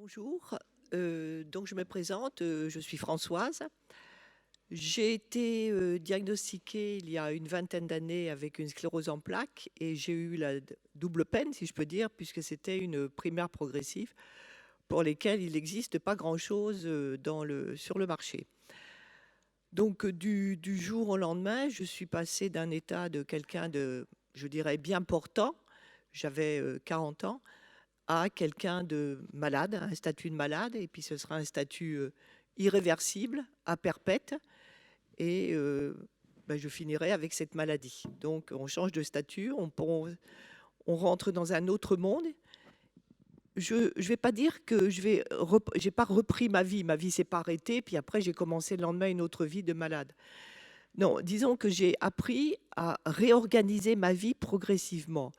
Bonjour, donc je me présente, je suis Françoise. J'ai été diagnostiquée il y a une vingtaine d'années avec une sclérose en plaques et j'ai eu la double peine, si je peux dire, puisque c'était une primaire progressive pour lesquelles il n'existe pas grand-chose sur le marché. Donc du jour au lendemain, je suis passée d'un état de quelqu'un de, je dirais, bien portant, j'avais 40 ans, à quelqu'un de malade, un statut de malade, et puis ce sera un statut irréversible, à perpète, et je finirai avec cette maladie. Donc on change de statut, on rentre dans un autre monde. Je ne vais pas dire que j'ai pas repris ma vie s'est pas arrêtée, puis après j'ai commencé le lendemain une autre vie de malade. Non, disons que j'ai appris à réorganiser ma vie progressivement.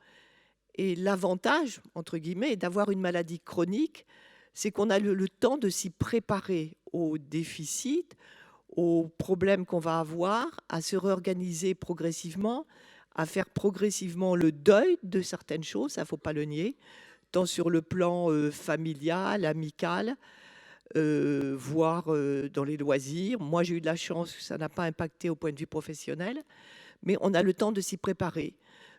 Et l'avantage, entre guillemets, d'avoir une maladie chronique, c'est qu'on a le temps de s'y préparer aux déficits, aux problèmes qu'on va avoir, à se réorganiser progressivement, à faire progressivement le deuil de certaines choses, ça ne faut pas le nier, tant sur le plan familial, amical, voire dans les loisirs. Moi, j'ai eu de la chance, ça n'a pas impacté au point de vue professionnel, mais on a le temps de s'y préparer,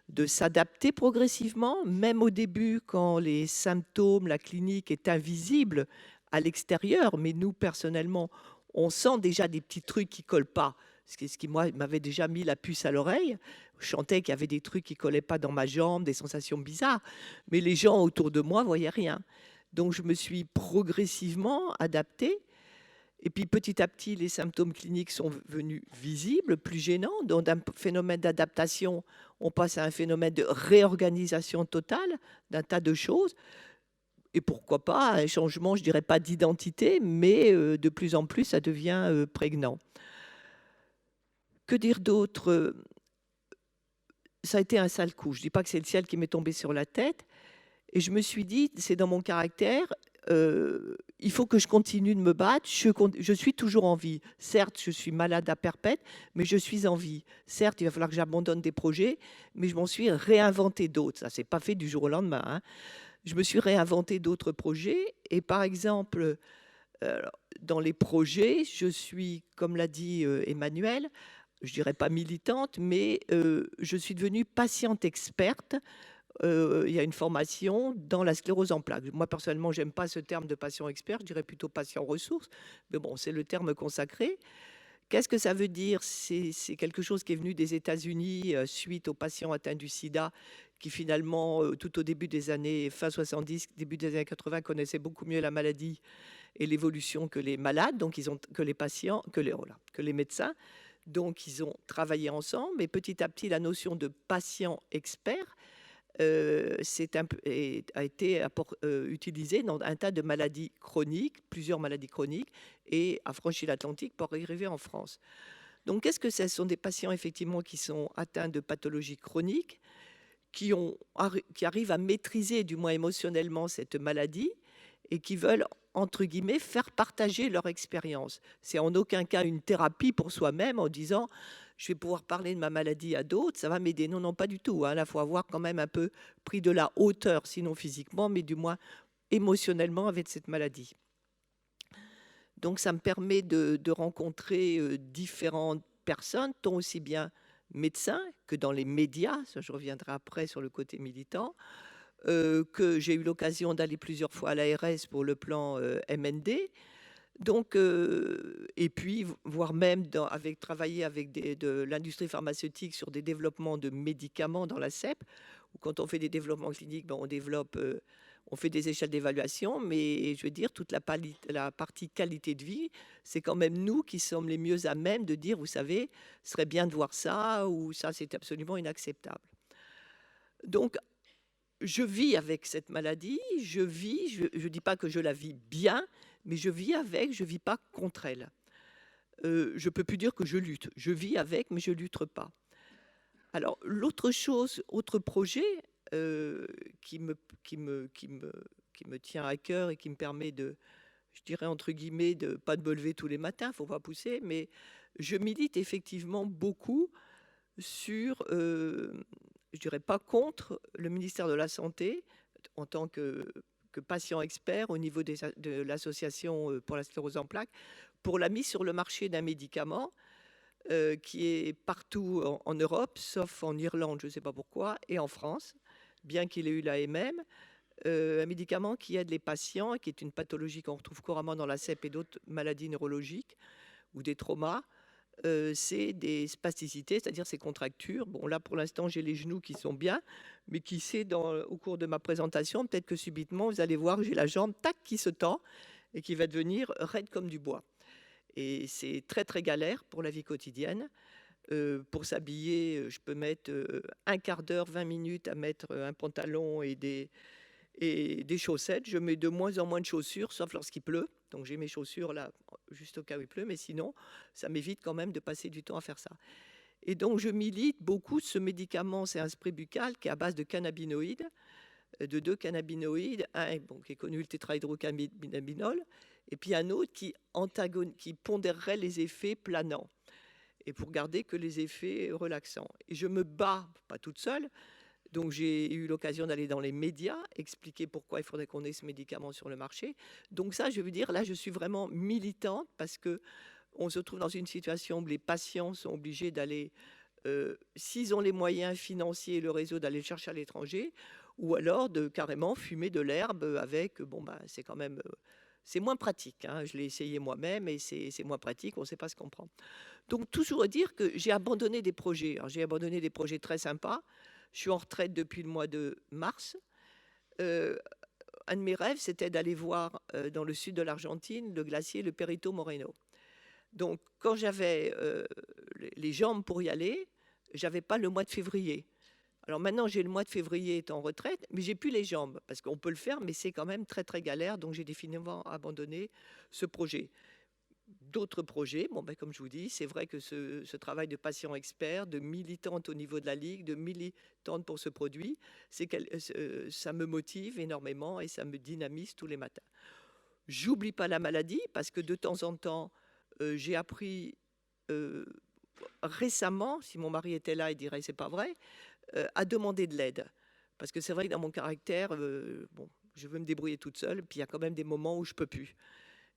de s'adapter progressivement, même au début quand les symptômes, la clinique est invisible à l'extérieur, mais nous, personnellement, on sent déjà des petits trucs qui collent pas. Ce qui moi, m'avait déjà mis la puce à l'oreille. Je sentais qu'il y avait des trucs qui collaient pas dans ma jambe, des sensations bizarres, mais les gens autour de moi voyaient rien. Donc, je me suis progressivement adaptée. Et puis petit à petit, les symptômes cliniques sont venus visibles, plus gênants. Donc d'un phénomène d'adaptation, on passe à un phénomène de réorganisation totale d'un tas de choses. Et pourquoi pas un changement, je dirais pas d'identité, mais de plus en plus, ça devient prégnant. Que dire d'autre? Ça a été un sale coup. Je ne dis pas que c'est le ciel qui m'est tombé sur la tête. Et je me suis dit, c'est dans mon caractère, il faut que je continue de me battre. Je suis toujours en vie. Certes, je suis malade à perpète, mais je suis en vie. Certes, il va falloir que j'abandonne des projets, mais je m'en suis réinventé d'autres. Ça ne s'est pas fait du jour au lendemain, hein. Je me suis réinventé d'autres projets. Et par exemple, euh, dans les projets, je suis, comme l'a dit Emmanuel, je dirais pas militante, mais je suis devenue patiente experte. Il y a une formation dans la sclérose en plaques. Moi, personnellement, j'aime pas ce terme de patient expert, je dirais plutôt patient ressource, mais bon, c'est le terme consacré. Qu'est-ce que ça veut dire? C'est quelque chose qui est venu des États-Unis suite aux patients atteints du sida qui finalement, tout au début des années fin 70, début des années 80, connaissaient beaucoup mieux la maladie et l'évolution que les malades, donc ils ont que les patients, que les médecins. Donc ils ont travaillé ensemble, et petit à petit, la notion de patient expert a été utilisé dans un tas de maladies chroniques, plusieurs maladies chroniques, et a franchi l'Atlantique pour arriver en France. Donc, qu'est-ce que c'est? Ce sont des patients effectivement qui sont atteints de pathologies chroniques, qui arrivent à maîtriser, du moins émotionnellement, cette maladie et qui veulent, entre guillemets, faire partager leur expérience. C'est en aucun cas une thérapie pour soi-même en disant je vais pouvoir parler de ma maladie à d'autres, ça va m'aider. Non, non, pas du tout, hein. Là, il faut avoir quand même un peu pris de la hauteur, sinon physiquement, mais du moins émotionnellement avec cette maladie. Donc, ça me permet de rencontrer différentes personnes, tant aussi bien médecins que dans les médias, ça je reviendrai après sur le côté militant, que j'ai eu l'occasion d'aller plusieurs fois à l'ARS pour le plan MND. Donc, et puis, voire même travailler avec de l'industrie pharmaceutique sur des développements de médicaments dans la CEP, où quand on fait des développements cliniques, ben, on fait des échelles d'évaluation, mais je veux dire, toute la partie qualité de vie, c'est quand même nous qui sommes les mieux à même de dire, vous savez, ce serait bien de voir ça, ou ça, c'est absolument inacceptable. Donc, je vis avec cette maladie, je ne dis pas que je la vis bien, mais je vis avec, je ne vis pas contre elle. Je ne peux plus dire que je lutte. Je vis avec, mais je ne lutte pas. Alors, l'autre chose, autre projet qui me tient à cœur et qui me permet de, je dirais entre guillemets, de pas de me lever tous les matins, il ne faut pas pousser, mais je milite effectivement beaucoup sur, je dirais pas contre le ministère de la Santé en tant que que patient expert au niveau de l'association pour la sclérose en plaques pour la mise sur le marché d'un médicament qui est partout en Europe, sauf en Irlande, je ne sais pas pourquoi, et en France, bien qu'il ait eu l'AMM. Un médicament qui aide les patients, qui est une pathologie qu'on retrouve couramment dans la CEP et d'autres maladies neurologiques ou des traumas. C'est des spasticités, c'est-à-dire ces contractures. Bon, là, pour l'instant, j'ai les genoux qui sont bien, mais qui sait, au cours de ma présentation, peut-être que subitement, vous allez voir que j'ai la jambe, tac, qui se tend et qui va devenir raide comme du bois. Et c'est très, très galère pour la vie quotidienne. Pour s'habiller, je peux mettre un quart d'heure, 20 minutes à mettre un pantalon et des chaussettes. Je mets de moins en moins de chaussures, sauf lorsqu'il pleut. Donc j'ai mes chaussures là, juste au cas où il pleut, mais sinon, ça m'évite quand même de passer du temps à faire ça. Et donc je milite beaucoup. Ce médicament, c'est un spray buccal qui est à base de cannabinoïdes, de 2 cannabinoïdes, un bon, qui est connu, le tétrahydrocannabinol, et puis un autre qui pondérerait les effets planants, et pour garder que les effets relaxants. Et je me bats, pas toute seule, donc j'ai eu l'occasion d'aller dans les médias, expliquer pourquoi il faudrait qu'on ait ce médicament sur le marché. Donc ça, je veux dire, là, je suis vraiment militante parce que on se trouve dans une situation où les patients sont obligés d'aller, s'ils ont les moyens financiers et le réseau, d'aller le chercher à l'étranger, ou alors de carrément fumer de l'herbe avec, bon, bah, c'est quand même, c'est moins pratique, hein. Je l'ai essayé moi-même et c'est moins pratique, on ne sait pas ce qu'on prend. Donc toujours dire que j'ai abandonné des projets. Alors, j'ai abandonné des projets très sympas. Je suis en retraite depuis le mois de mars. Un de mes rêves, c'était d'aller voir dans le sud de l'Argentine le glacier, le Perito Moreno. Donc, quand j'avais les jambes pour y aller, j'avais pas le mois de février. Alors maintenant, j'ai le mois de février étant en retraite, mais j'ai plus les jambes parce qu'on peut le faire, mais c'est quand même très très galère. Donc, j'ai définitivement abandonné ce projet. D'autres projets, bon, ben, comme je vous dis, c'est vrai que ce travail de patient expert, de militante au niveau de la Ligue, de militante pour ce produit, ça me motive énormément et ça me dynamise tous les matins. J'oublie pas la maladie parce que de temps en temps, j'ai appris récemment, si mon mari était là, il dirait c'est pas vrai, à demander de l'aide. Parce que c'est vrai que dans mon caractère, bon, je veux me débrouiller toute seule, puis il y a quand même des moments où je peux plus.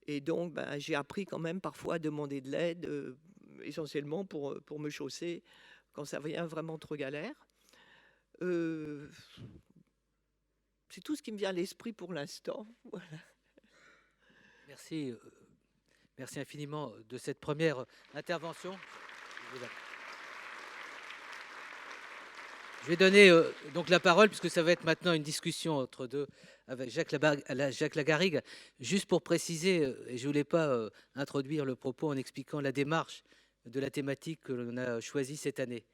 Et donc, ben, j'ai appris quand même parfois à demander de l'aide, essentiellement pour me chausser quand ça devient vraiment trop galère. Euh, c'est tout ce qui me vient à l'esprit pour l'instant. Voilà. Merci, merci infiniment de cette première intervention. Je vais donner donc la parole, puisque ça va être maintenant une discussion entre deux avec Jacques Lagarrigue. Juste pour préciser, et je ne voulais pas introduire le propos en expliquant la démarche de la thématique que l'on a choisie cette année.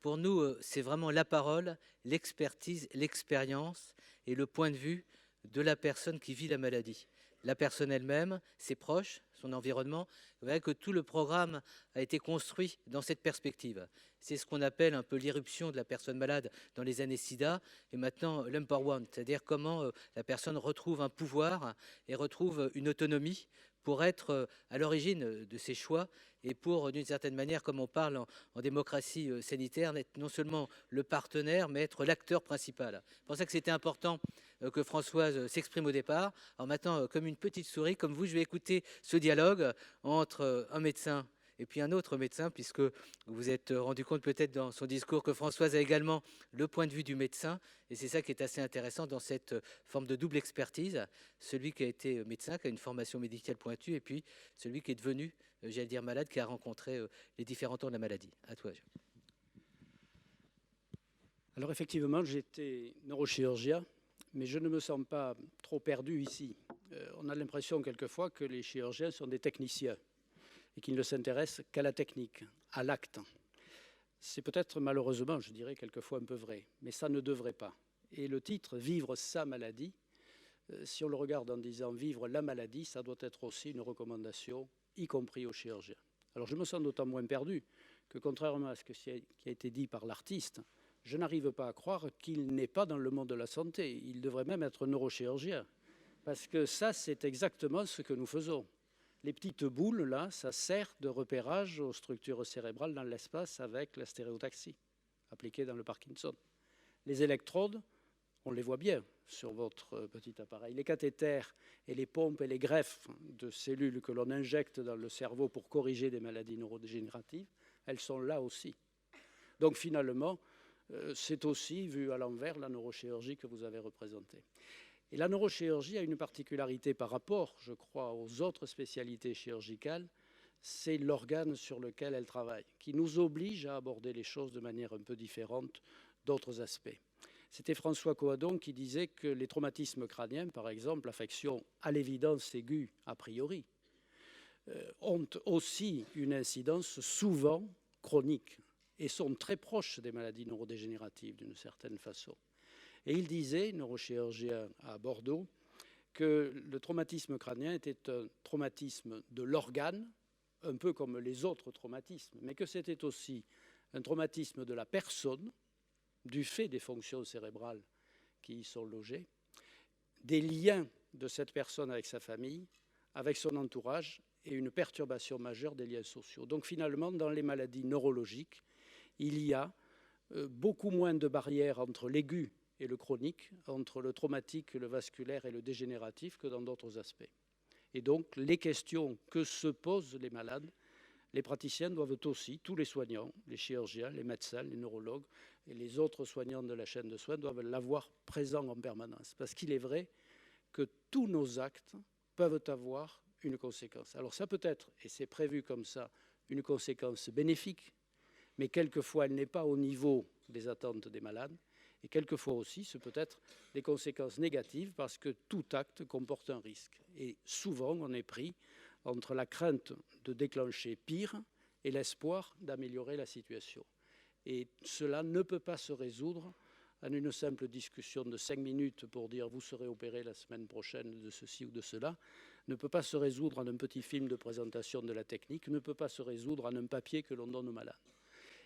Pour nous, c'est vraiment la parole, l'expertise, l'expérience et le point de vue de la personne qui vit la maladie. La personne elle-même, ses proches, son environnement. Vous voyez que tout le programme a été construit dans cette perspective. C'est ce qu'on appelle un peu l'irruption de la personne malade dans les années SIDA et maintenant l'empowerment, c'est-à-dire comment la personne retrouve un pouvoir et retrouve une autonomie pour être à l'origine de ses choix et pour, d'une certaine manière, comme on parle en démocratie sanitaire, être non seulement le partenaire, mais être l'acteur principal. C'est pour ça que c'était important que Françoise s'exprime au départ. Alors maintenant, comme une petite souris, comme vous, je vais écouter ce dialogue entre un médecin et puis un autre médecin, puisque vous vous êtes rendu compte peut-être dans son discours que Françoise a également le point de vue du médecin, et c'est ça qui est assez intéressant dans cette forme de double expertise, celui qui a été médecin, qui a une formation médicale pointue, et puis celui qui est devenu, j'allais dire malade, qui a rencontré les différents temps de la maladie. À toi. Alors effectivement, j'étais neurochirurgien, mais je ne me sens pas trop perdu ici. On a l'impression quelquefois que les chirurgiens sont des techniciens et qu'ils ne s'intéressent qu'à la technique, à l'acte. C'est peut-être malheureusement, je dirais quelquefois un peu vrai, mais ça ne devrait pas. Et le titre « Vivre sa maladie », si on le regarde en disant « Vivre la maladie », ça doit être aussi une recommandation, y compris aux chirurgiens. Alors je me sens d'autant moins perdu que contrairement à ce qui a été dit par l'artiste, je n'arrive pas à croire qu'il n'est pas dans le monde de la santé. Il devrait même être neurochirurgien, parce que ça, c'est exactement ce que nous faisons. Les petites boules, là, ça sert de repérage aux structures cérébrales dans l'espace avec la stéréotaxie, appliquée dans le Parkinson. Les électrodes, on les voit bien, sur votre petit appareil. Les cathéters et les pompes et les greffes de cellules que l'on injecte dans le cerveau pour corriger des maladies neurodégénératives, elles sont là aussi. Donc finalement, c'est aussi, vu à l'envers, la neurochirurgie que vous avez représentée. Et la neurochirurgie a une particularité par rapport, je crois, aux autres spécialités chirurgicales, c'est l'organe sur lequel elle travaille, qui nous oblige à aborder les choses de manière un peu différente d'autres aspects. C'était François Coadon qui disait que les traumatismes crâniens, par exemple, affections à l'évidence aiguë a priori, ont aussi une incidence souvent chronique et sont très proches des maladies neurodégénératives d'une certaine façon. Et il disait, neurochirurgien à Bordeaux, que le traumatisme crânien était un traumatisme de l'organe, un peu comme les autres traumatismes, mais que c'était aussi un traumatisme de la personne, du fait des fonctions cérébrales qui y sont logées, des liens de cette personne avec sa famille, avec son entourage, et une perturbation majeure des liens sociaux. Donc finalement, dans les maladies neurologiques, il y a beaucoup moins de barrières entre l'aigu et le chronique, entre le traumatique, le vasculaire et le dégénératif que dans d'autres aspects. Et donc, les questions que se posent les malades, les praticiens doivent aussi, tous les soignants, les chirurgiens, les médecins, les neurologues et les autres soignants de la chaîne de soins doivent l'avoir présent en permanence. Parce qu'il est vrai que tous nos actes peuvent avoir une conséquence. Alors ça peut être, et c'est prévu comme ça, une conséquence bénéfique, mais quelquefois elle n'est pas au niveau des attentes des malades. Et quelquefois aussi, ce peut être des conséquences négatives parce que tout acte comporte un risque. Et souvent, on est pris entre la crainte de déclencher pire et l'espoir d'améliorer la situation. Et cela ne peut pas se résoudre en une simple discussion de 5 minutes pour dire « vous serez opéré la semaine prochaine de ceci ou de cela », ne peut pas se résoudre en un petit film de présentation de la technique, ne peut pas se résoudre en un papier que l'on donne aux malades.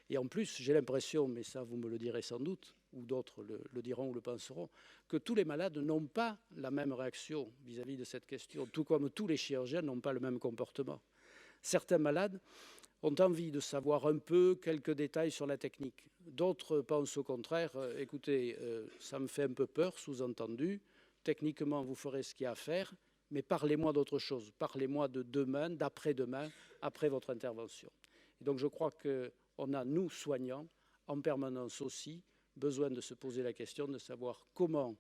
Et en plus, j'ai l'impression, mais ça vous me le direz sans doute, ou d'autres le diront ou le penseront, que tous les malades n'ont pas la même réaction vis-à-vis de cette question, tout comme tous les chirurgiens n'ont pas le même comportement. Certains malades ont envie de savoir un peu quelques détails sur la technique. D'autres pensent au contraire, écoutez, ça me fait un peu peur, sous-entendu, techniquement vous ferez ce qu'il y a à faire, mais parlez-moi d'autre chose, parlez-moi de demain, d'après-demain, après votre intervention. Et donc je crois qu'on a, nous, soignants, en permanence aussi, besoin de se poser la question de savoir comment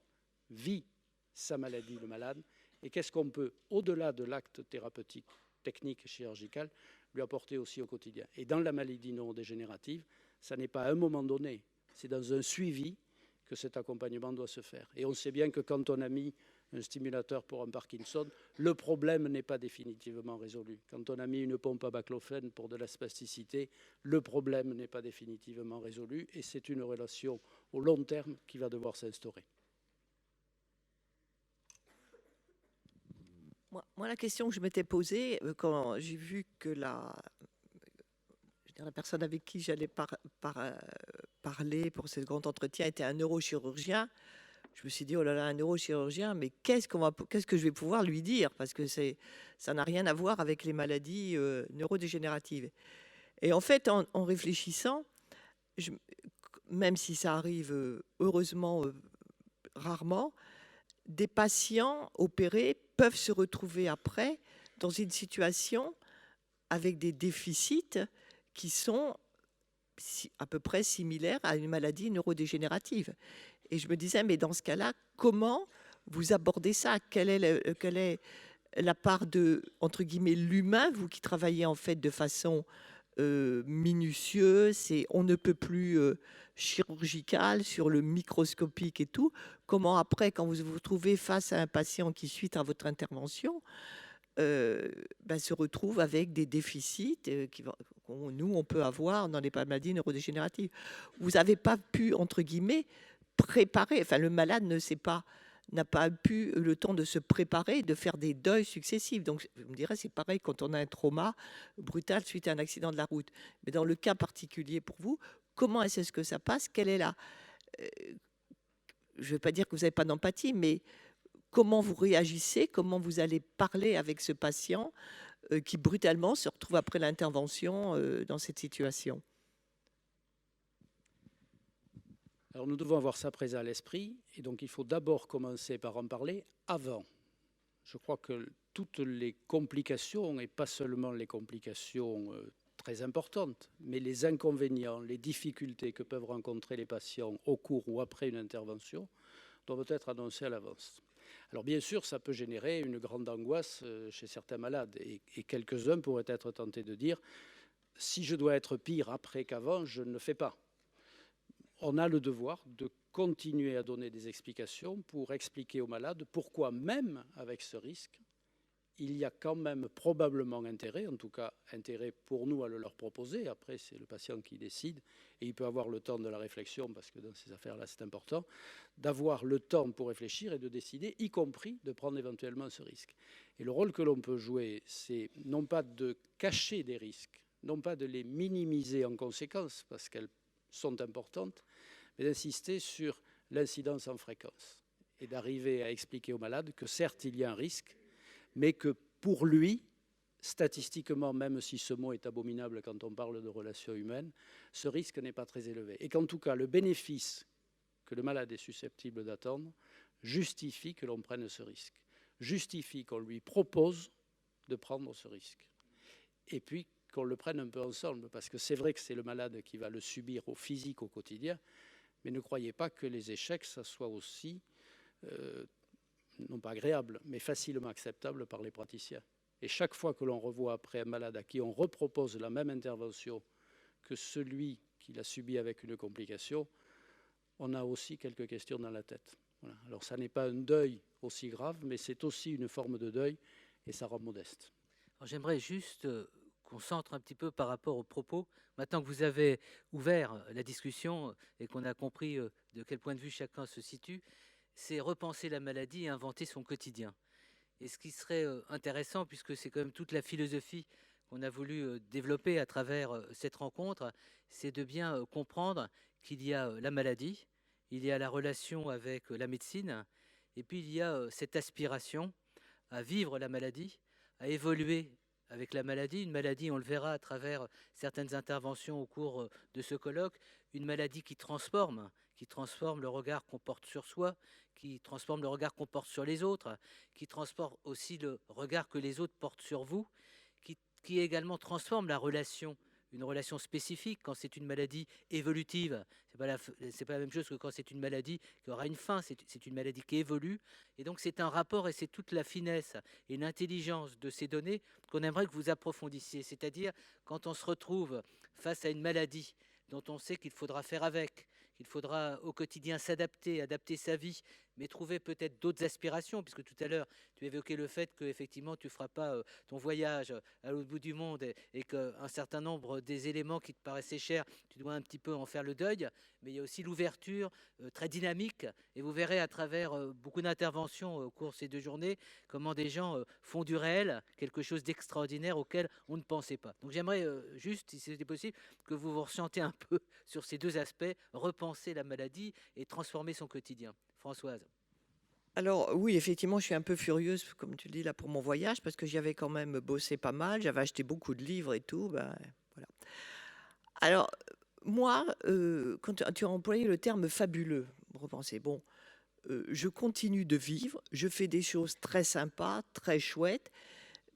vit sa maladie le malade et qu'est-ce qu'on peut, au-delà de l'acte thérapeutique, technique, chirurgical, lui apporter aussi au quotidien. Et dans la maladie neurodégénérative, ça n'est pas à un moment donné, c'est dans un suivi que cet accompagnement doit se faire. Et on sait bien que quand on a mis un stimulateur pour un Parkinson, le problème n'est pas définitivement résolu. Quand on a mis une pompe à baclofène pour de la spasticité, le problème n'est pas définitivement résolu et c'est une relation au long terme qui va devoir s'instaurer. Moi, la question que je m'étais posée quand j'ai vu que la personne avec qui j'allais parler pour ce grand entretien était un neurochirurgien, je me suis dit, oh là là, un neurochirurgien, mais qu'est-ce que je vais pouvoir lui dire? Parce que ça n'a rien à voir avec les maladies neurodégénératives. Et en fait, en réfléchissant, même si ça arrive heureusement rarement, des patients opérés peuvent se retrouver après dans une situation avec des déficits qui sont à peu près similaires à une maladie neurodégénérative. Et je me disais, mais dans ce cas-là, comment vous abordez ça? Quelle est la part de, entre guillemets, l'humain, vous qui travaillez en fait de façon minutieuse, et on ne peut plus chirurgicale, sur le microscopique et tout. Comment après, quand vous vous retrouvez face à un patient qui, suite à votre intervention, se retrouve avec des déficits nous, on peut avoir dans les maladies neurodégénératives. Vous n'avez pas pu, entre guillemets, préparer, enfin le malade n'a pas pu le temps de se préparer, de faire des deuils successifs. Donc, vous me direz, c'est pareil quand on a un trauma brutal suite à un accident de la route. Mais dans le cas particulier pour vous, comment est-ce que ça passe? Quelle est je ne vais pas dire que vous n'avez pas d'empathie, mais comment vous réagissez? Comment vous allez parler avec ce patient qui brutalement se retrouve après l'intervention dans cette situation? Alors nous devons avoir ça présent à l'esprit, et donc il faut d'abord commencer par en parler avant. Je crois que toutes les complications, et pas seulement les complications très importantes, mais les inconvénients, les difficultés que peuvent rencontrer les patients au cours ou après une intervention, doivent être annoncées à l'avance. Alors bien sûr, ça peut générer une grande angoisse chez certains malades, et quelques-uns pourraient être tentés de dire, si je dois être pire après qu'avant, je ne le fais pas. On a le devoir de continuer à donner des explications pour expliquer aux malades pourquoi, même avec ce risque, il y a quand même probablement intérêt, en tout cas intérêt pour nous à le leur proposer. Après, c'est le patient qui décide et il peut avoir le temps de la réflexion, parce que dans ces affaires-là, c'est important, d'avoir le temps pour réfléchir et de décider, y compris de prendre éventuellement ce risque. Et le rôle que l'on peut jouer, c'est non pas de cacher des risques, non pas de les minimiser en conséquence, parce qu'elles sont importantes, mais d'insister sur l'incidence en fréquence et d'arriver à expliquer au malade que certes, il y a un risque, mais que pour lui, statistiquement, même si ce mot est abominable quand on parle de relations humaines, ce risque n'est pas très élevé. Et qu'en tout cas, le bénéfice que le malade est susceptible d'attendre justifie que l'on prenne ce risque, justifie qu'on lui propose de prendre ce risque. Et puis qu'on le prenne un peu ensemble, parce que c'est vrai que c'est le malade qui va le subir au physique, au quotidien, mais ne croyez pas que les échecs, ça soit aussi, non pas agréable, mais facilement acceptable par les praticiens. Et chaque fois que l'on revoit après un malade à qui on repropose la même intervention que celui qui l'a subi avec une complication, on a aussi quelques questions dans la tête. Voilà. Alors ça n'est pas un deuil aussi grave, mais c'est aussi une forme de deuil, et ça rend modeste. J'aimerais juste qu'on centre un petit peu par rapport aux propos. Maintenant que vous avez ouvert la discussion et qu'on a compris de quel point de vue chacun se situe, c'est repenser la maladie et inventer son quotidien. Et ce qui serait intéressant, puisque c'est quand même toute la philosophie qu'on a voulu développer à travers cette rencontre, c'est de bien comprendre qu'il y a la maladie, il y a la relation avec la médecine, et puis il y a cette aspiration à vivre la maladie, à évoluer avec la maladie. Une maladie, on le verra à travers certaines interventions au cours de ce colloque, une maladie qui transforme le regard qu'on porte sur soi, qui transforme le regard qu'on porte sur les autres, qui transforme aussi le regard que les autres portent sur vous, qui également transforme la relation, une relation spécifique quand c'est une maladie évolutive. C'est pas la même chose que quand c'est une maladie qui aura une fin, c'est une maladie qui évolue. Et donc c'est un rapport, et c'est toute la finesse et l'intelligence de ces données qu'on aimerait que vous approfondissiez. C'est-à-dire quand on se retrouve face à une maladie dont on sait qu'il faudra faire avec, qu'il faudra au quotidien s'adapter, adapter sa vie, mais trouver peut-être d'autres aspirations, puisque tout à l'heure, tu évoquais le fait qu'effectivement, tu ne feras pas ton voyage à l'autre bout du monde et qu'un certain nombre des éléments qui te paraissaient chers, tu dois un petit peu en faire le deuil, mais il y a aussi l'ouverture très dynamique, et vous verrez à travers beaucoup d'interventions au cours de ces 2 journées, comment des gens font du réel quelque chose d'extraordinaire auquel on ne pensait pas. Donc j'aimerais juste, si c'était possible, que vous vous ressentez un peu sur ces 2 aspects, repenser la maladie et transformer son quotidien. Françoise. Alors oui, effectivement, je suis un peu furieuse, comme tu le dis là, pour mon voyage, parce que j'y avais quand même bossé pas mal, j'avais acheté beaucoup de livres et tout. Ben, voilà. Alors, moi, quand tu as employé le terme fabuleux, repensez, bon, je continue de vivre, je fais des choses très sympas, très chouettes,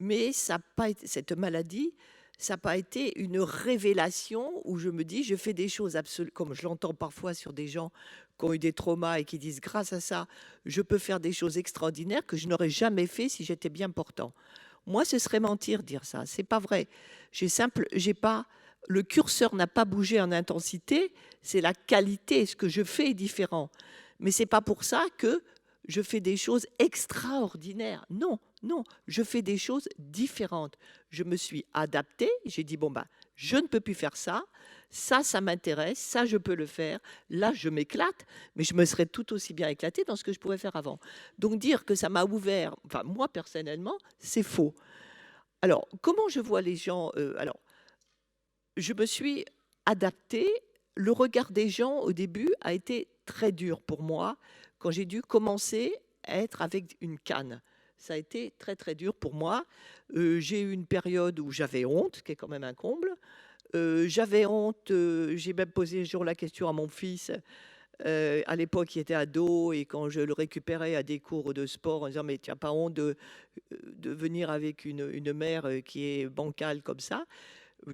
mais ça a pas été, cette maladie, ça n'a pas été une révélation où je me dis, je fais des choses absolument, comme je l'entends parfois sur des gens qui ont eu des traumas et qui disent, grâce à ça, je peux faire des choses extraordinaires que je n'aurais jamais fait si j'étais bien portant. Moi, ce serait mentir dire ça. C'est pas vrai. J'ai pas, le curseur n'a pas bougé en intensité. C'est la qualité. Ce que je fais est différent. Mais c'est pas pour ça que je fais des choses extraordinaires. Non, non, je fais des choses différentes. Je me suis adaptée. J'ai dit bon bah, je ne peux plus faire ça. Ça m'intéresse. Ça, je peux le faire. Là, je m'éclate, mais je me serais tout aussi bien éclatée dans ce que je pouvais faire avant. Donc dire que ça m'a ouvert, enfin moi personnellement, c'est faux. Alors comment je vois les gens alors, je me suis adaptée. Le regard des gens au début a été très dur pour moi quand j'ai dû commencer à être avec une canne. Ça a été très très dur pour moi. J'ai eu une période où j'avais honte, qui est quand même un comble. J'avais honte, j'ai même posé un jour la question à mon fils. À l'époque, il était ado et quand je le récupérais à des cours de sport en disant: «Mais tu as pas honte de venir avec une mère, qui est bancale comme ça?»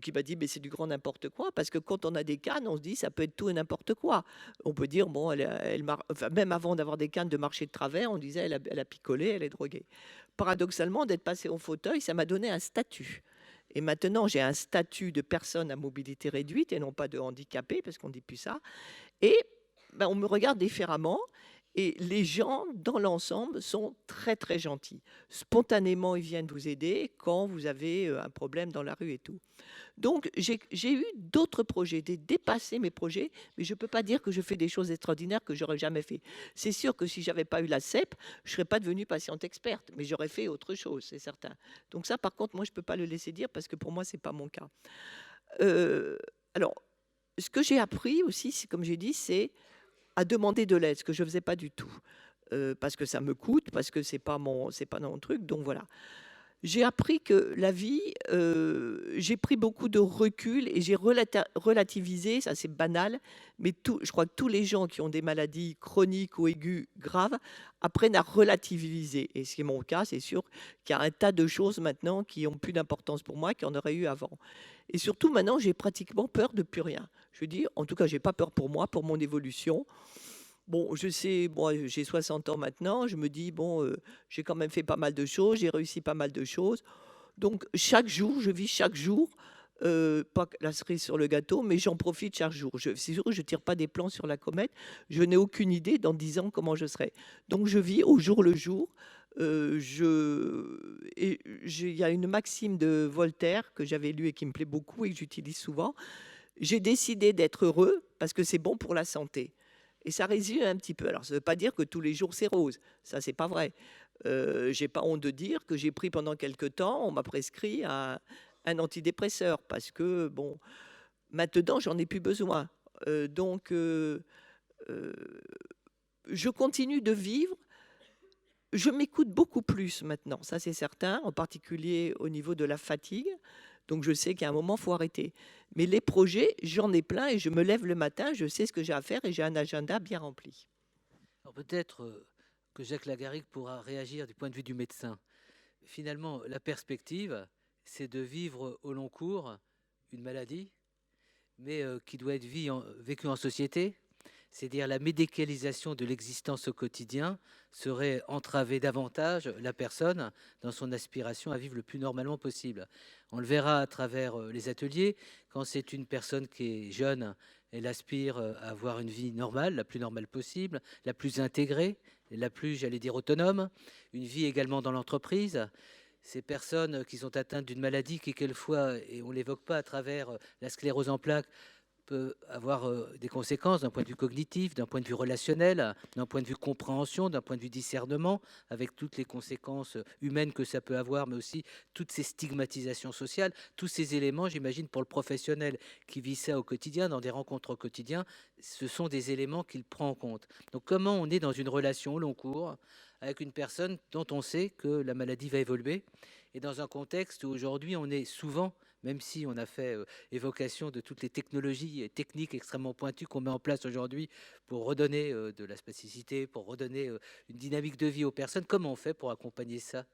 Qui m'a dit: «Mais c'est du grand n'importe quoi», parce que quand on a des cannes, on se dit: «Ça peut être tout et n'importe quoi». On peut dire: «Bon, elle mar» enfin, même avant d'avoir des cannes de marcher de travers, on disait: «Elle a picolé, elle est droguée». Paradoxalement, d'être passé au fauteuil, ça m'a donné un statut et maintenant j'ai un statut de personne à mobilité réduite et non pas de handicapé, parce qu'on dit plus ça et ben, on me regarde différemment et les gens, dans l'ensemble, sont très, très gentils. Spontanément, ils viennent vous aider quand vous avez, un problème dans la rue et tout. Donc j'ai eu d'autres projets, j'ai dépassé mes projets, mais je ne peux pas dire que je fais des choses extraordinaires que j'aurais jamais fait. C'est sûr que si j'avais pas eu la CEP, je serais pas devenue patiente experte, mais j'aurais fait autre chose, c'est certain. Donc ça, par contre, moi, je peux pas le laisser dire parce que pour moi, c'est pas mon cas. Alors, ce que j'ai appris aussi, c'est comme j'ai dit, c'est à demander de l'aide, ce que je faisais pas du tout. Parce que ça me coûte, parce que c'est pas mon truc, donc voilà. J'ai appris que la vie, j'ai pris beaucoup de recul et j'ai relativisé, ça c'est banal, mais je crois que tous les gens qui ont des maladies chroniques ou aiguës graves apprennent à relativiser. Et c'est mon cas, c'est sûr qu'il y a un tas de choses maintenant qui ont plus d'importance pour moi qu'il y en aurait eu avant. Et surtout maintenant, j'ai pratiquement peur de plus rien. Je dis, en tout cas, j'ai pas peur pour moi, pour mon évolution. Bon, je sais, moi, j'ai 60 ans maintenant, je me dis, bon, j'ai quand même fait pas mal de choses, j'ai réussi pas mal de choses. Donc, chaque jour, je vis chaque jour, pas que la cerise sur le gâteau, mais j'en profite chaque jour. C'est sûr que je tire pas des plans sur la comète, je n'ai aucune idée dans 10 ans comment je serai. Donc, je vis au jour le jour. Il y a une maxime de Voltaire que j'avais lue et qui me plaît beaucoup et que j'utilise souvent. J'ai décidé d'être heureux parce que c'est bon pour la santé. Et ça résume un petit peu. Alors, ça ne veut pas dire que tous les jours c'est rose. Ça, c'est pas vrai. J'ai pas honte de dire que j'ai pris pendant quelque temps, on m'a prescrit un antidépresseur parce que, bon, maintenant, j'en ai plus besoin. Donc, je continue de vivre. Je m'écoute beaucoup plus maintenant, ça c'est certain, en particulier au niveau de la fatigue. Donc je sais qu'à un moment, il faut arrêter. Mais les projets, j'en ai plein et je me lève le matin, je sais ce que j'ai à faire et j'ai un agenda bien rempli. Alors peut-être que Jacques Lagarrigue pourra réagir du point de vue du médecin. Finalement, la perspective, c'est de vivre au long cours une maladie, mais qui doit être vécue en société. C'est-à-dire la médicalisation de l'existence au quotidien serait entraver davantage la personne dans son aspiration à vivre le plus normalement possible. On le verra à travers les ateliers. Quand c'est une personne qui est jeune, elle aspire à avoir une vie normale, la plus normale possible, la plus intégrée, la plus, j'allais dire, autonome. Une vie également dans l'entreprise. Ces personnes qui sont atteintes d'une maladie qui, quelquefois, et on ne l'évoque pas à travers la sclérose en plaques, peut avoir des conséquences d'un point de vue cognitif, d'un point de vue relationnel, d'un point de vue compréhension, d'un point de vue discernement, avec toutes les conséquences humaines que ça peut avoir, mais aussi toutes ces stigmatisations sociales, tous ces éléments, j'imagine, pour le professionnel qui vit ça au quotidien, dans des rencontres au quotidien, ce sont des éléments qu'il prend en compte. Donc comment on est dans une relation au long cours avec une personne dont on sait que la maladie va évoluer, et dans un contexte où aujourd'hui on est souvent, même si on a fait évocation de toutes les technologies et techniques extrêmement pointues qu'on met en place aujourd'hui pour redonner de la spasticité, pour redonner une dynamique de vie aux personnes, comment on fait pour accompagner ça?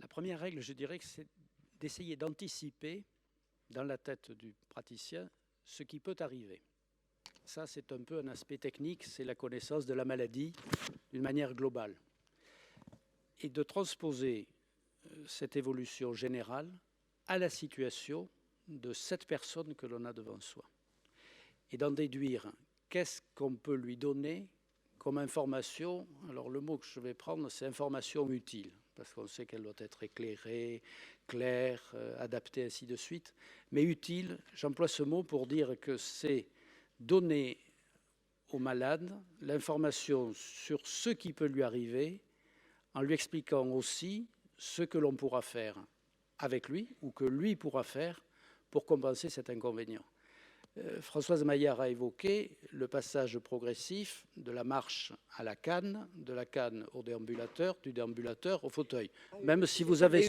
La première règle, je dirais que c'est d'essayer d'anticiper dans la tête du praticien ce qui peut arriver. Ça, c'est un peu un aspect technique, c'est la connaissance de la maladie d'une manière globale. Et de transposer cette évolution générale à la situation de cette personne que l'on a devant soi. Et d'en déduire qu'est-ce qu'on peut lui donner comme information. Alors le mot que je vais prendre, c'est information utile, parce qu'on sait qu'elle doit être éclairée, claire, adaptée, ainsi de suite. Mais utile, j'emploie ce mot pour dire que c'est donner au malade l'information sur ce qui peut lui arriver, en lui expliquant aussi ce que l'on pourra faire avec lui ou que lui pourra faire pour compenser cet inconvénient. Françoise Maillard a évoqué le passage progressif de la marche à la canne, de la canne au déambulateur, du déambulateur au fauteuil. Même si vous avez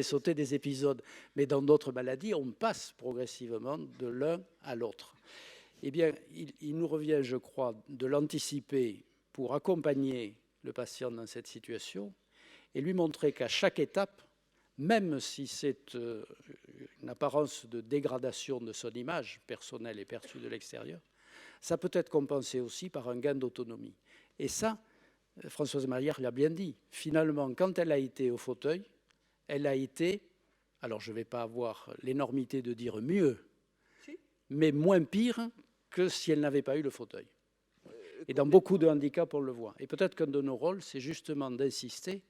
sauté des épisodes, mais dans d'autres maladies, on passe progressivement de l'un à l'autre. eh bien, il nous revient, je crois, de l'anticiper pour accompagner le patient dans cette situation et lui montrer qu'à chaque étape, même si c'est une apparence de dégradation de son image personnelle et perçue de l'extérieur, ça peut être compensé aussi par un gain d'autonomie. Et ça, Françoise Maillard l'a bien dit, finalement, quand elle a été au fauteuil, elle a été, alors je ne vais pas avoir l'énormité de dire mieux, mais moins pire que si elle n'avait pas eu le fauteuil. Et dans beaucoup de handicaps, on le voit. Et peut-être qu'un de nos rôles, c'est justement d'insister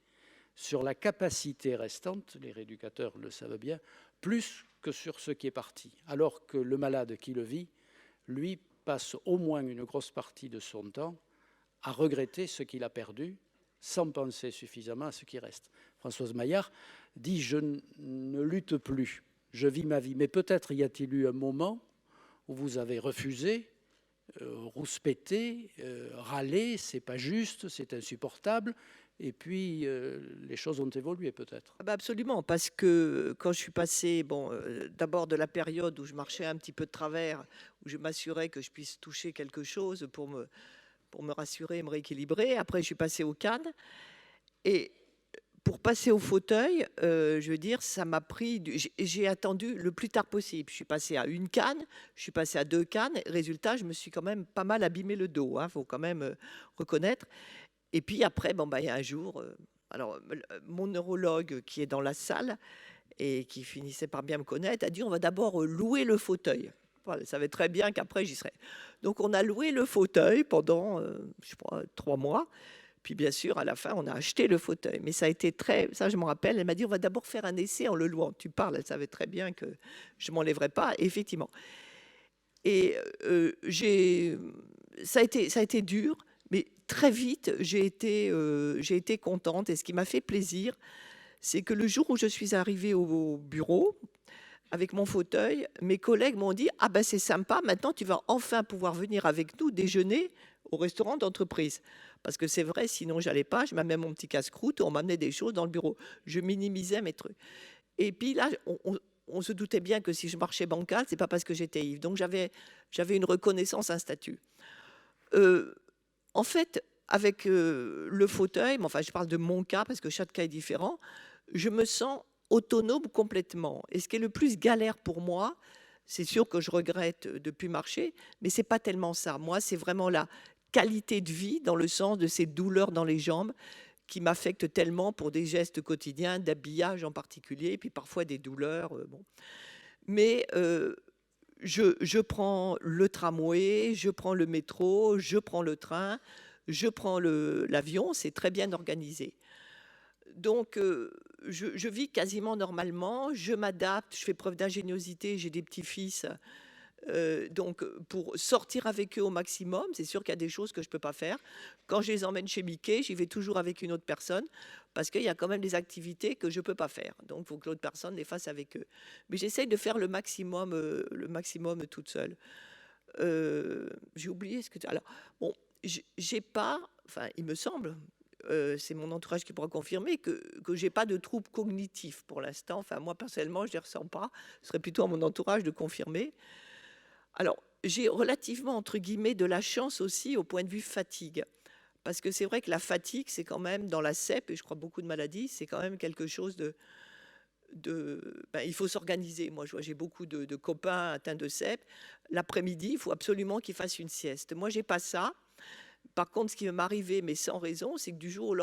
sur la capacité restante, les rééducateurs le savent bien, plus que sur ce qui est parti. Alors que le malade qui le vit, lui, passe au moins une grosse partie de son temps à regretter ce qu'il a perdu, sans penser suffisamment à ce qui reste. Françoise Maillard dit « Je ne lutte plus, je vis ma vie ». Mais peut-être y a-t-il eu un moment où vous avez refusé, rouspété, râlé, c'est pas juste, c'est insupportable, et puis les choses ont évolué peut-être. Ah bah absolument, parce que quand je suis passée, d'abord de la période où je marchais un petit peu de travers, où je m'assurais que je puisse toucher quelque chose pour me rassurer, me rééquilibrer. Après, je suis passée au canne. Et pour passer au fauteuil, je veux dire, ça m'a pris. J'ai attendu le plus tard possible. Je suis passée à une canne, je suis passée à 2 cannes. Résultat, je me suis quand même pas mal abîmé le dos, faut quand même reconnaître. Et puis après, il y a un jour, mon neurologue qui est dans la salle et qui finissait par bien me connaître a dit on va d'abord louer le fauteuil. Voilà, elle savait très bien qu'après j'y serais. Donc on a loué le fauteuil pendant, je crois, 3 mois. Puis bien sûr, à la fin, on a acheté le fauteuil. Mais ça a été ça je me rappelle, elle m'a dit on va d'abord faire un essai en le louant. Tu parles, elle savait très bien que je ne m'enlèverais pas, effectivement. Et ça a été dur. Mais très vite, j'ai été contente. Et ce qui m'a fait plaisir, c'est que le jour où je suis arrivée au bureau, avec mon fauteuil, mes collègues m'ont dit « Ah ben c'est sympa, maintenant tu vas enfin pouvoir venir avec nous déjeuner au restaurant d'entreprise. » Parce que c'est vrai, sinon j'allais pas, je m'amenais mon petit casse-croûte, on m'amenait des choses dans le bureau. Je minimisais mes trucs. Et puis là, on se doutait bien que si je marchais bancal, c'est pas parce que j'étais ivre. Donc j'avais une reconnaissance, un statut. En fait, avec le fauteuil, je parle de mon cas parce que chaque cas est différent, je me sens autonome complètement. Et ce qui est le plus galère pour moi, c'est sûr que je regrette de ne plus marcher, mais ce n'est pas tellement ça. Moi, c'est vraiment la qualité de vie dans le sens de ces douleurs dans les jambes qui m'affectent tellement pour des gestes quotidiens, d'habillage en particulier, et puis parfois des douleurs. Mais je prends le tramway, je prends le métro, je prends le train, je prends l'avion, c'est très bien organisé. Donc, je vis quasiment normalement, je m'adapte, je fais preuve d'ingéniosité, j'ai des petits-fils. Donc, pour sortir avec eux au maximum, c'est sûr qu'il y a des choses que je ne peux pas faire. Quand je les emmène chez Mickey, j'y vais toujours avec une autre personne parce qu'il y a quand même des activités que je ne peux pas faire. Donc, il faut que l'autre personne les fasse avec eux. Mais j'essaye de faire le maximum toute seule. J'ai oublié ce que... Alors, bon, j'ai pas... il me semble... c'est mon entourage qui pourra confirmer que je n'ai pas de troubles cognitifs pour l'instant. Moi, personnellement, je ne les ressens pas. Ce serait plutôt à mon entourage de confirmer. Alors, j'ai relativement, entre guillemets, de la chance aussi au point de vue fatigue. Parce que c'est vrai que la fatigue, c'est quand même, dans la CEP, et je crois beaucoup de maladies, c'est quand même quelque chose il faut s'organiser. Moi, j'ai beaucoup de copains atteints de CEP. L'après-midi, il faut absolument qu'ils fassent une sieste. Moi, je n'ai pas ça. Par contre, ce qui m'est arrivé, mais sans raison, c'est que du jour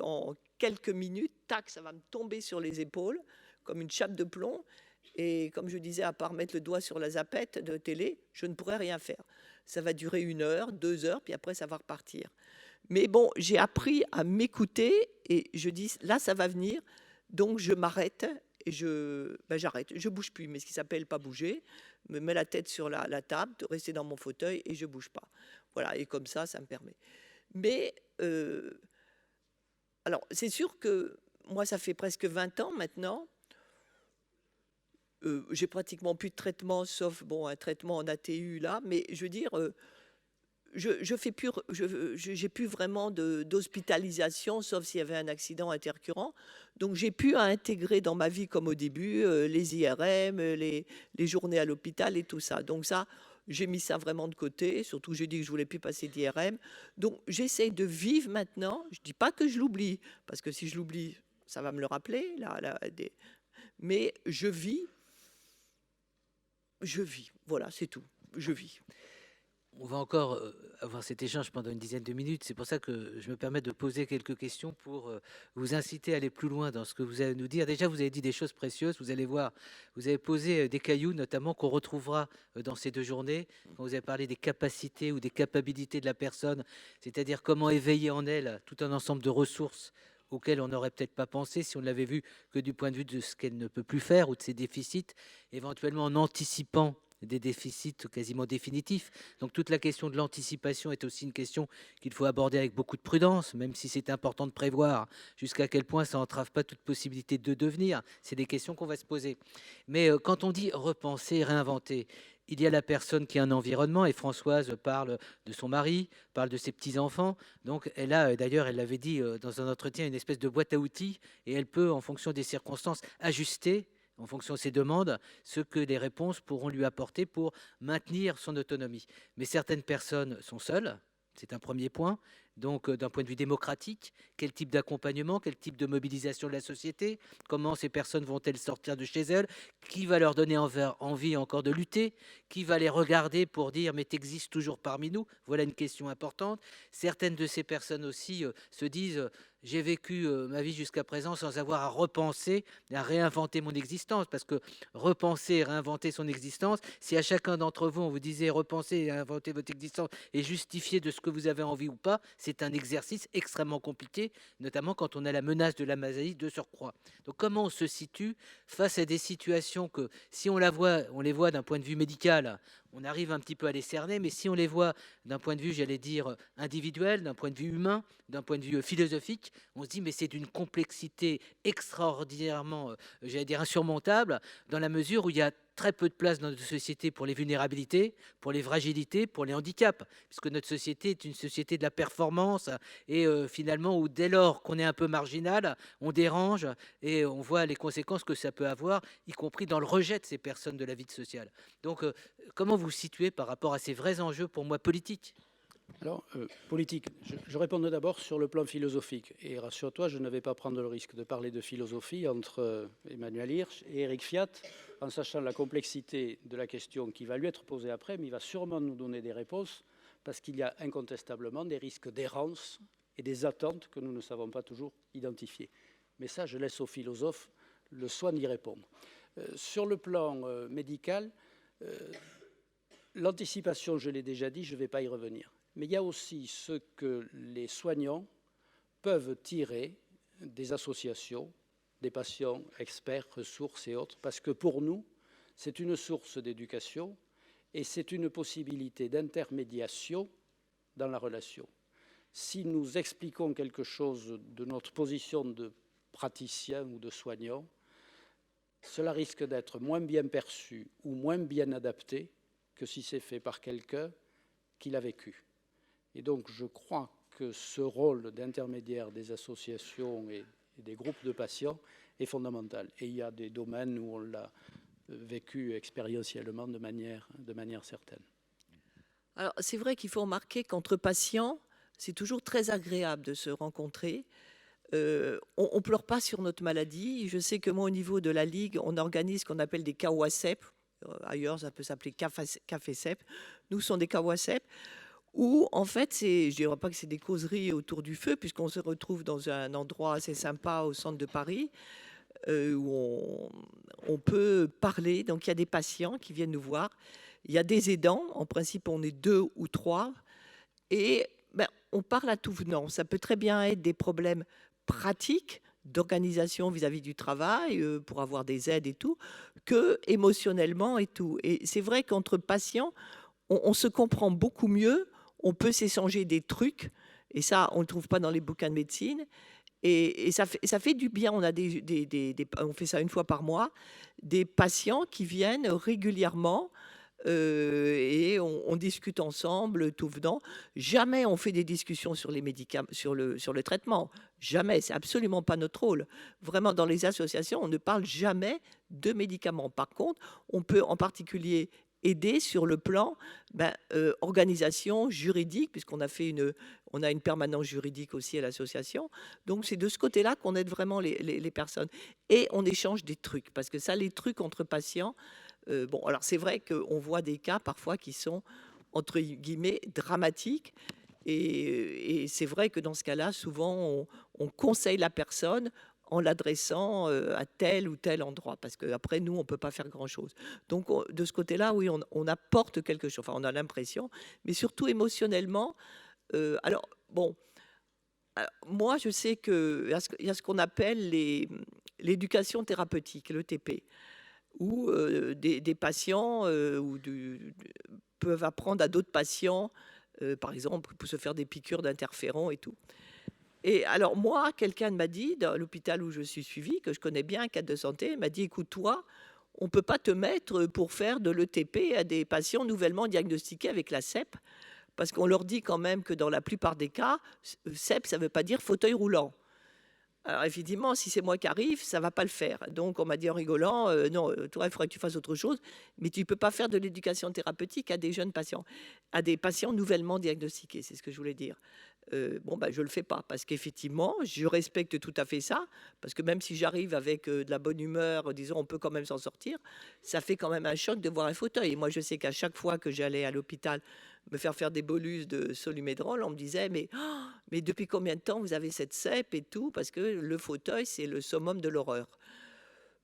en quelques minutes, tac, ça va me tomber sur les épaules, comme une chape de plomb. Et comme je disais, à part mettre le doigt sur la zapette de télé, je ne pourrais rien faire. Ça va durer 1 heure, 2 heures, puis après, ça va repartir. Mais bon, j'ai appris à m'écouter et je dis, là, ça va venir, donc je m'arrête et j'arrête. Je ne bouge plus, mais ce qui s'appelle pas bouger, me mets la tête sur la table, rester dans mon fauteuil et je ne bouge pas. Voilà, et comme ça me permet. Mais, alors, c'est sûr que moi, ça fait presque 20 ans maintenant. J'ai pratiquement plus de traitement, sauf un traitement en ATU là, mais je veux dire, j'ai plus vraiment d'hospitalisation, sauf s'il y avait un accident intercurrent. Donc j'ai pu intégrer dans ma vie comme au début les IRM, les journées à l'hôpital et tout ça. Donc ça, j'ai mis ça vraiment de côté. Surtout, j'ai dit que je voulais plus passer d'IRM. Donc, j'essaie de vivre maintenant. Je dis pas que je l'oublie, parce que si je l'oublie, ça va me le rappeler. Mais je vis. Voilà, c'est tout. Je vis. On va encore avoir cet échange pendant une dizaine de minutes. C'est pour ça que je me permets de poser quelques questions pour vous inciter à aller plus loin dans ce que vous allez nous dire. Déjà, vous avez dit des choses précieuses. Vous allez voir, vous avez posé des cailloux, notamment qu'on retrouvera dans ces 2 journées. Quand vous avez parlé des capacités ou des capacités de la personne, c'est-à-dire comment éveiller en elle tout un ensemble de ressources auxquelles on n'aurait peut-être pas pensé si on ne l'avait vu que du point de vue de ce qu'elle ne peut plus faire ou de ses déficits, éventuellement en anticipant des déficits quasiment définitifs. Donc toute la question de l'anticipation est aussi une question qu'il faut aborder avec beaucoup de prudence, même si c'est important de prévoir jusqu'à quel point ça n'entrave pas toute possibilité de devenir. C'est des questions qu'on va se poser. Mais quand on dit repenser, réinventer, il y a la personne qui a un environnement, et Françoise parle de son mari, parle de ses petits-enfants. Donc elle a, d'ailleurs, elle l'avait dit dans un entretien, une espèce de boîte à outils, et elle peut, en fonction des circonstances, ajuster en fonction de ses demandes, ce que les réponses pourront lui apporter pour maintenir son autonomie. Mais certaines personnes sont seules, c'est un premier point. Donc, d'un point de vue démocratique, quel type d'accompagnement, quel type de mobilisation de la société, comment ces personnes vont-elles sortir de chez elles, qui va leur donner envie encore de lutter, qui va les regarder pour dire « mais t'existes toujours parmi nous », voilà une question importante. Certaines de ces personnes aussi se disent j'ai vécu ma vie jusqu'à présent sans avoir à repenser, à réinventer mon existence, parce que repenser et réinventer son existence, si à chacun d'entre vous on vous disait repenser et réinventer votre existence et justifier de ce que vous avez envie ou pas, c'est un exercice extrêmement compliqué, notamment quand on a la menace de la maladie de surcroît. Donc comment on se situe face à des situations que si on les voit d'un point de vue médical, on arrive un petit peu à les cerner, mais si on les voit d'un point de vue, j'allais dire, individuel, d'un point de vue humain, d'un point de vue philosophique, on se dit mais c'est d'une complexité extraordinairement, j'allais dire, insurmontable, dans la mesure où il y a très peu de place dans notre société pour les vulnérabilités, pour les fragilités, pour les handicaps, puisque notre société est une société de la performance et finalement où dès lors qu'on est un peu marginal, on dérange et on voit les conséquences que ça peut avoir, y compris dans le rejet de ces personnes de la vie sociale. Donc comment vous vous situez par rapport à ces vrais enjeux pour moi politiques ? Alors, politique, je répondrai d'abord sur le plan philosophique. Et rassure-toi, je ne vais pas prendre le risque de parler de philosophie entre Emmanuel Hirsch et Eric Fiat, en sachant la complexité de la question qui va lui être posée après, mais il va sûrement nous donner des réponses, parce qu'il y a incontestablement des risques d'errance et des attentes que nous ne savons pas toujours identifier. Mais ça, je laisse aux philosophes le soin d'y répondre. Sur le plan médical, l'anticipation, je l'ai déjà dit, je ne vais pas y revenir. Mais il y a aussi ce que les soignants peuvent tirer des associations, des patients experts, ressources et autres, parce que pour nous, c'est une source d'éducation et c'est une possibilité d'intermédiation dans la relation. Si nous expliquons quelque chose de notre position de praticien ou de soignant, cela risque d'être moins bien perçu ou moins bien adapté que si c'est fait par quelqu'un qui l'a vécu. Et donc, je crois que ce rôle d'intermédiaire des associations et des groupes de patients est fondamental. Et il y a des domaines où on l'a vécu expérientiellement de manière certaine. Alors, c'est vrai qu'il faut remarquer qu'entre patients, c'est toujours très agréable de se rencontrer. On ne pleure pas sur notre maladie. Je sais que moi, au niveau de la Ligue, on organise ce qu'on appelle des CAWACEP. Ailleurs, ça peut s'appeler Café-CEP. Nous, ce sont des CAWACEP. Où, en fait, je ne dirais pas que c'est des causeries autour du feu, puisqu'on se retrouve dans un endroit assez sympa au centre de Paris, où on peut parler. Donc, il y a des patients qui viennent nous voir. Il y a des aidants. En principe, on est 2 ou 3. Et on parle à tout venant. Ça peut très bien être des problèmes pratiques d'organisation vis-à-vis du travail, pour avoir des aides et tout, que émotionnellement et tout. Et c'est vrai qu'entre patients, on se comprend beaucoup mieux. On peut s'échanger des trucs, et ça, on ne le trouve pas dans les bouquins de médecine. Et ça fait du bien. On a on fait ça 1 fois par mois, des patients qui viennent régulièrement et on discute ensemble, tout venant. Jamais on fait des discussions sur les médicaments, sur le traitement. Jamais, c'est absolument pas notre rôle. Vraiment, dans les associations, on ne parle jamais de médicaments. Par contre, on peut en particulier aider sur le plan organisation juridique, puisqu'on a fait on a une permanence juridique aussi à l'association. Donc c'est de ce côté-là qu'on aide vraiment les personnes. Et on échange des trucs, parce que ça, les trucs entre patients, bon, alors c'est vrai qu'on voit des cas parfois qui sont, entre guillemets, dramatiques. Et c'est vrai que dans ce cas-là, souvent, on conseille la personne en l'adressant à tel ou tel endroit, parce qu'après, nous, on ne peut pas faire grand-chose. Donc, de ce côté-là, oui, on apporte quelque chose, enfin, on a l'impression, mais surtout émotionnellement. Alors, bon, moi, je sais qu'il y a ce qu'on appelle l'éducation thérapeutique, l'ETP, où des patients peuvent apprendre à d'autres patients, par exemple, pour se faire des piqûres d'interférons et tout. Et alors moi, quelqu'un m'a dit, dans l'hôpital où je suis suivie, que je connais bien, un cadre de santé, m'a dit, écoute, toi, on ne peut pas te mettre pour faire de l'ETP à des patients nouvellement diagnostiqués avec la CEP, parce qu'on leur dit quand même que dans la plupart des cas, CEP, ça ne veut pas dire fauteuil roulant. Alors effectivement, si c'est moi qui arrive, ça ne va pas le faire. Donc on m'a dit en rigolant, non, toi, il faudrait que tu fasses autre chose, mais tu ne peux pas faire de l'éducation thérapeutique à des jeunes patients, à des patients nouvellement diagnostiqués, c'est ce que je voulais dire. Bon, je ne le fais pas, parce qu'effectivement, je respecte tout à fait ça, parce que même si j'arrive avec de la bonne humeur, disons, on peut quand même s'en sortir, ça fait quand même un choc de voir un fauteuil. Et moi, je sais qu'à chaque fois que j'allais à l'hôpital me faire des bolus de Solumédrol, on me disait, mais depuis combien de temps vous avez cette CEP et tout, parce que le fauteuil, c'est le summum de l'horreur.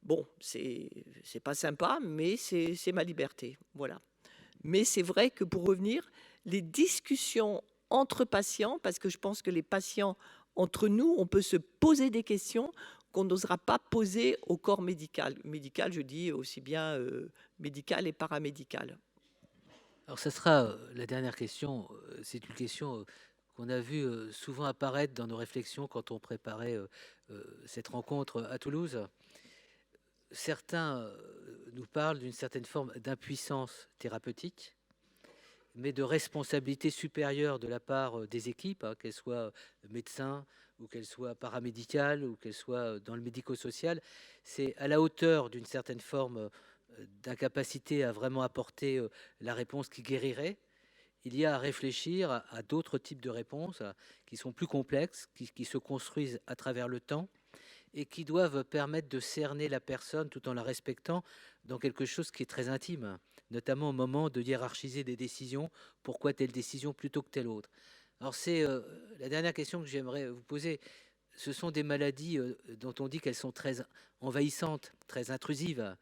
Bon, c'est pas sympa, mais c'est ma liberté, voilà. Mais c'est vrai que pour revenir, les discussions entre patients, parce que je pense que les patients, entre nous, on peut se poser des questions qu'on n'osera pas poser au corps médical. Médical, je dis aussi bien médical et paramédical. Alors, ça sera la dernière question. C'est une question qu'on a vu souvent apparaître dans nos réflexions quand on préparait cette rencontre à Toulouse. Certains nous parlent d'une certaine forme d'impuissance thérapeutique, mais de responsabilité supérieure de la part des équipes, hein, qu'elles soient médecins ou qu'elles soient paramédicales ou qu'elles soient dans le médico-social. C'est à la hauteur d'une certaine forme d'incapacité à vraiment apporter la réponse qui guérirait. Il y a à réfléchir à d'autres types de réponses qui sont plus complexes, qui se construisent à travers le temps et qui doivent permettre de cerner la personne tout en la respectant dans quelque chose qui est très intime, notamment au moment de hiérarchiser des décisions, pourquoi telle décision plutôt que telle autre. Alors c'est la dernière question que j'aimerais vous poser. Ce sont des maladies dont on dit qu'elles sont très envahissantes, très intrusives,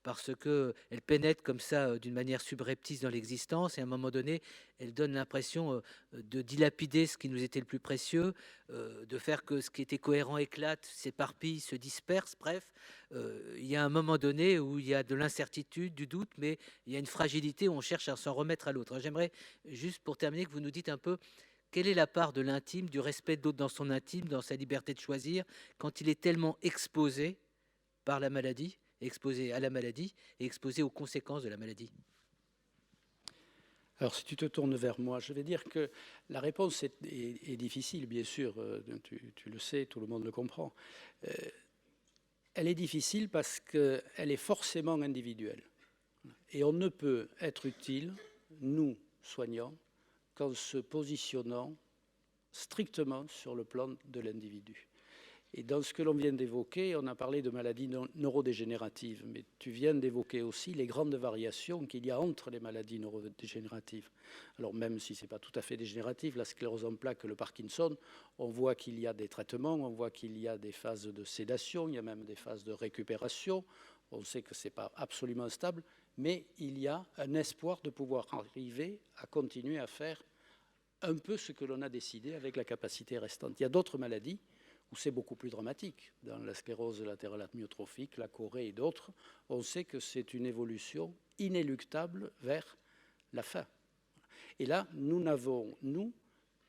parce qu'elles pénètrent comme ça d'une manière subreptice dans l'existence, et à un moment donné, elles donnent l'impression de dilapider ce qui nous était le plus précieux, de faire que ce qui était cohérent éclate, s'éparpille, se disperse, bref. Il y a un moment donné où il y a de l'incertitude, du doute, mais il y a une fragilité où on cherche à s'en remettre à l'autre. J'aimerais juste, pour terminer, que vous nous dites un peu quelle est la part de l'intime, du respect d'autres dans son intime, dans sa liberté de choisir, quand il est tellement exposé par la maladie, exposé à la maladie et exposé aux conséquences de la maladie. Alors, si tu te tournes vers moi, je vais dire que la réponse est difficile, bien sûr, tu le sais, tout le monde le comprend. Elle est difficile parce qu'elle est forcément individuelle. Et on ne peut être utile, nous, soignants, qu'en se positionnant strictement sur le plan de l'individu. Et dans ce que l'on vient d'évoquer, on a parlé de maladies neurodégénératives, mais tu viens d'évoquer aussi les grandes variations qu'il y a entre les maladies neurodégénératives. Alors même si ce n'est pas tout à fait dégénératif, la sclérose en plaques, le Parkinson, on voit qu'il y a des traitements, on voit qu'il y a des phases de sédation, il y a même des phases de récupération. On sait que ce n'est pas absolument stable, mais il y a un espoir de pouvoir arriver à continuer à faire un peu ce que l'on a décidé avec la capacité restante. Il y a d'autres maladies où c'est beaucoup plus dramatique. Dans la sclérose latérale amyotrophique, la chorée et d'autres, on sait que c'est une évolution inéluctable vers la fin. Et là, nous n'avons, nous,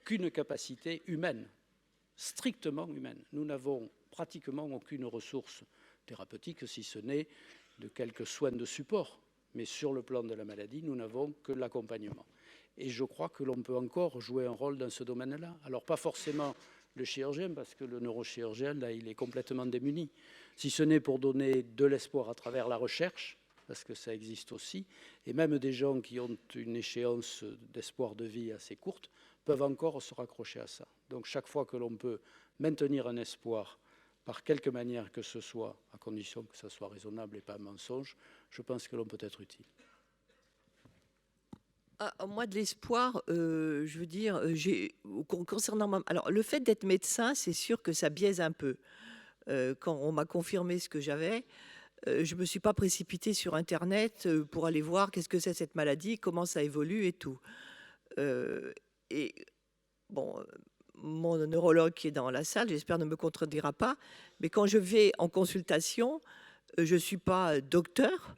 qu'une capacité humaine, strictement humaine. Nous n'avons pratiquement aucune ressource thérapeutique, si ce n'est de quelques soins de support. Mais sur le plan de la maladie, nous n'avons que l'accompagnement. Et je crois que l'on peut encore jouer un rôle dans ce domaine-là. Alors pas forcément le chirurgien, parce que le neurochirurgien, là, il est complètement démuni. Si ce n'est pour donner de l'espoir à travers la recherche, parce que ça existe aussi, et même des gens qui ont une échéance d'espoir de vie assez courte peuvent encore se raccrocher à ça. Donc chaque fois que l'on peut maintenir un espoir par quelque manière que ce soit, à condition que ça soit raisonnable et pas un mensonge, je pense que l'on peut être utile. Moi, de l'espoir, je veux dire, concernant alors, le fait d'être médecin, c'est sûr que ça biaise un peu. Quand on m'a confirmé ce que j'avais, je ne me suis pas précipitée sur Internet pour aller voir qu'est-ce que c'est cette maladie, comment ça évolue et tout. Et bon, mon neurologue qui est dans la salle, j'espère ne me contredira pas, mais quand je vais en consultation, je ne suis pas docteur,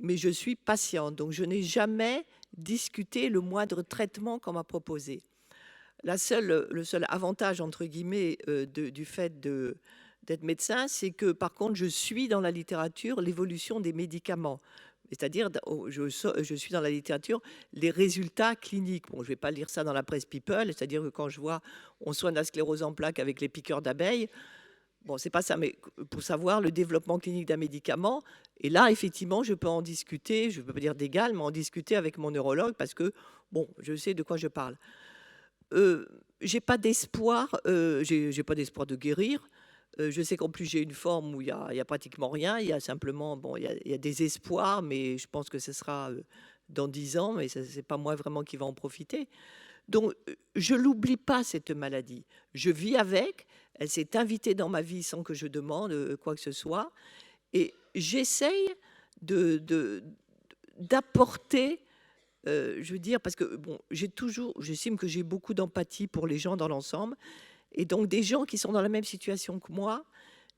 mais je suis patiente. Donc, je n'ai jamais discuté le moindre traitement qu'on m'a proposé. Le seul avantage, entre guillemets, du fait d'être médecin, c'est que, par contre, je suis dans la littérature l'évolution des médicaments. C'est-à-dire, je suis dans la littérature les résultats cliniques. Bon, je ne vais pas lire ça dans la presse People, c'est-à-dire que quand je vois on soigne la sclérose en plaques avec les piqûres d'abeilles, bon, c'est pas ça, mais pour savoir le développement clinique d'un médicament, et là, effectivement, je peux en discuter, je ne peux pas dire d'égal, mais en discuter avec mon neurologue parce que, bon, je sais de quoi je parle. J'ai pas d'espoir, j'ai pas d'espoir de guérir. Je sais qu'en plus, j'ai une forme où il y a pratiquement rien. Il y a simplement, bon, il y a des espoirs, mais je pense que ce sera dans 10 ans, mais ce n'est pas moi vraiment qui va en profiter. Donc, je l'oublie pas, cette maladie. Je vis avec. Elle s'est invitée dans ma vie sans que je demande quoi que ce soit. Et j'essaye d'apporter, je veux dire, parce que bon, j'estime que j'ai beaucoup d'empathie pour les gens dans l'ensemble. Et donc, des gens qui sont dans la même situation que moi,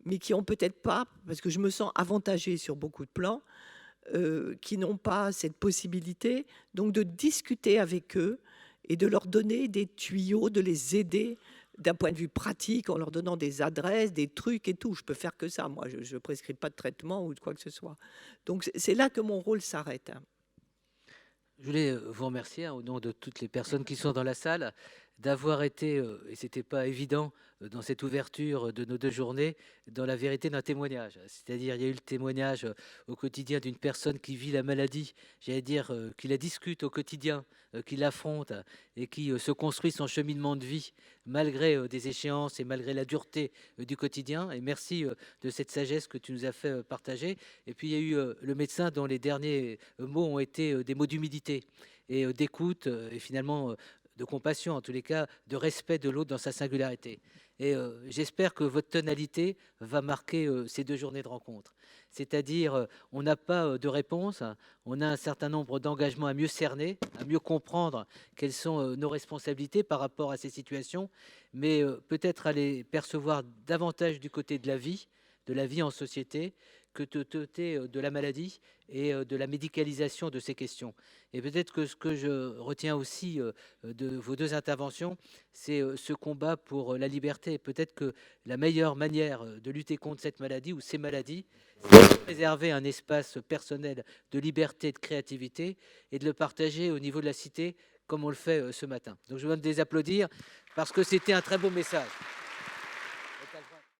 mais qui n'ont peut-être pas, parce que je me sens avantagée sur beaucoup de plans, qui n'ont pas cette possibilité, donc de discuter avec eux et de leur donner des tuyaux, de les aider d'un point de vue pratique, en leur donnant des adresses, des trucs et tout. Je peux faire que ça, moi. Je ne prescris pas de traitement ou de quoi que ce soit. Donc, c'est là que mon rôle s'arrête. Je voulais vous remercier au nom de toutes les personnes qui sont dans la salle d'avoir été, et c'était pas évident dans cette ouverture de nos 2 journées, dans la vérité d'un témoignage. C'est-à-dire, il y a eu le témoignage au quotidien d'une personne qui vit la maladie, j'allais dire, qui la discute au quotidien, qui l'affronte et qui se construit son cheminement de vie malgré des échéances et malgré la dureté du quotidien. Et merci de cette sagesse que tu nous as fait partager. Et puis, il y a eu le médecin dont les derniers mots ont été des mots d'humilité et d'écoute et finalement de compassion, en tous les cas, de respect de l'autre dans sa singularité. Et j'espère que votre tonalité va marquer ces 2 journées de rencontre. C'est-à-dire, on n'a pas de réponse, on a un certain nombre d'engagements à mieux cerner, à mieux comprendre quelles sont nos responsabilités par rapport à ces situations, mais peut-être à les percevoir davantage du côté de la vie en société, que de la maladie et de la médicalisation de ces questions. Et peut-être que ce que je retiens aussi de vos 2 interventions, c'est ce combat pour la liberté. Peut-être que la meilleure manière de lutter contre cette maladie ou ces maladies, c'est de préserver un espace personnel de liberté et de créativité et de le partager au niveau de la cité comme on le fait ce matin. Donc je vous demande de les applaudir parce que c'était un très beau message.